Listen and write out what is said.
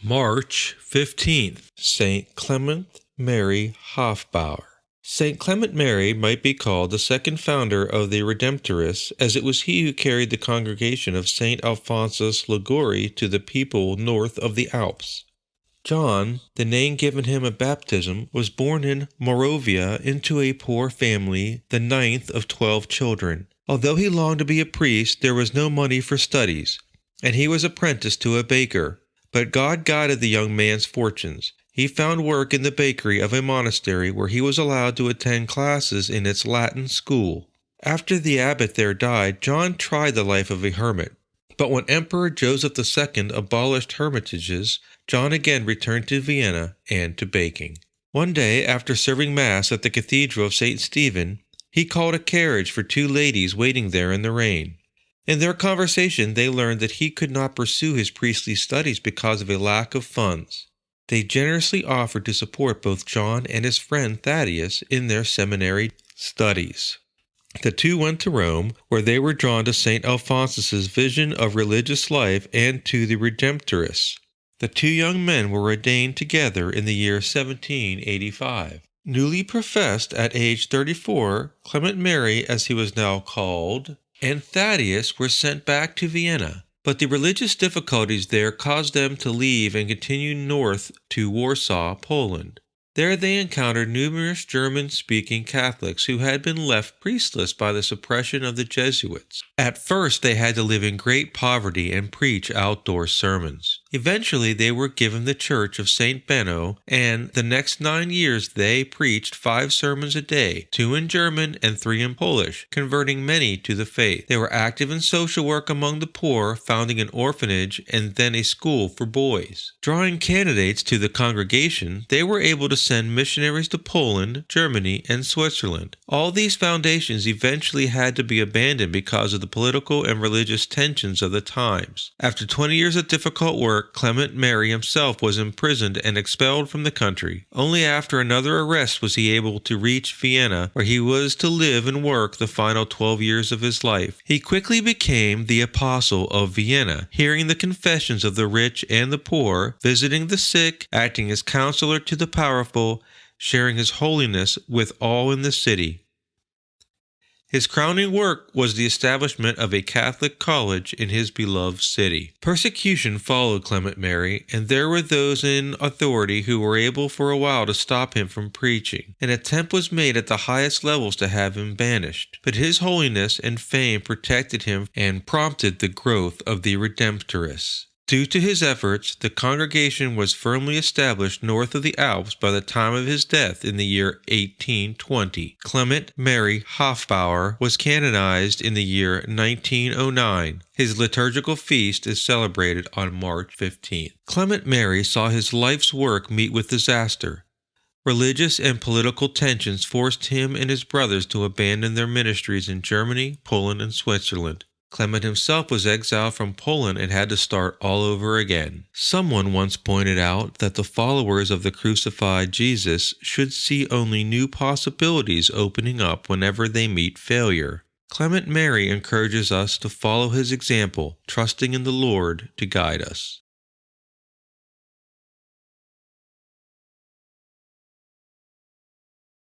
March 15th, Saint Clement Mary Hofbauer. Saint Clement Mary might be called the second founder of the Redemptorists, as it was he who carried the congregation of Saint Alphonsus Liguori to the people north of the Alps. John, the name given him at baptism, was born in Moravia into a poor family, the ninth of 12 children. Although he longed to be a priest, there was no money for studies, and he was apprenticed to a baker. But God guided the young man's fortunes. He found work in the bakery of a monastery where he was allowed to attend classes in its Latin school. After the abbot there died, John tried the life of a hermit. But when Emperor Joseph II abolished hermitages, John again returned to Vienna and to baking. One day, after serving Mass at the Cathedral of St. Stephen, he called a carriage for 2 ladies waiting there in the rain. In their conversation, they learned that he could not pursue his priestly studies because of a lack of funds. They generously offered to support both John and his friend Thaddeus in their seminary studies. The 2 went to Rome, where they were drawn to St. Alphonsus's vision of religious life and to the Redemptorists. The 2 young men were ordained together in the year 1785. Newly professed at age 34, Clement Mary, as he was now called, and Thaddeus were sent back to Vienna, but the religious difficulties there caused them to leave and continue north to Warsaw, Poland. There they encountered numerous German-speaking Catholics who had been left priestless by the suppression of the Jesuits. At first they had to live in great poverty and preach outdoor sermons. Eventually they were given the Church of St. Benno, and the next 9 years they preached 5 sermons a day, 2 in German and 3 in Polish, converting many to the faith. They were active in social work among the poor, founding an orphanage and then a school for boys. Drawing candidates to the congregation, they were able to send missionaries to Poland, Germany, and Switzerland. All these foundations eventually had to be abandoned because of the political and religious tensions of the times. After 20 years of difficult work, Clement Mary himself was imprisoned and expelled from the country. Only after another arrest was he able to reach Vienna, where he was to live and work the final 12 years of his life. He quickly became the Apostle of Vienna, hearing the confessions of the rich and the poor, visiting the sick, acting as counselor to the powerful, sharing his holiness with all in the city. His crowning work was the establishment of a Catholic college in his beloved city. Persecution followed Clement Mary, and there were those in authority who were able for a while to stop him from preaching. An attempt was made at the highest levels to have him banished, but his holiness and fame protected him and prompted the growth of the Redemptorists. Due to his efforts, the congregation was firmly established north of the Alps by the time of his death in the year 1820. Clement Mary Hofbauer was canonized in the year 1909. His liturgical feast is celebrated on March 15th. Clement Mary saw his life's work meet with disaster. Religious and political tensions forced him and his brothers to abandon their ministries in Germany, Poland, and Switzerland. Clement himself was exiled from Poland and had to start all over again. Someone once pointed out that the followers of the crucified Jesus should see only new possibilities opening up whenever they meet failure. Clement Mary encourages us to follow his example, trusting in the Lord to guide us.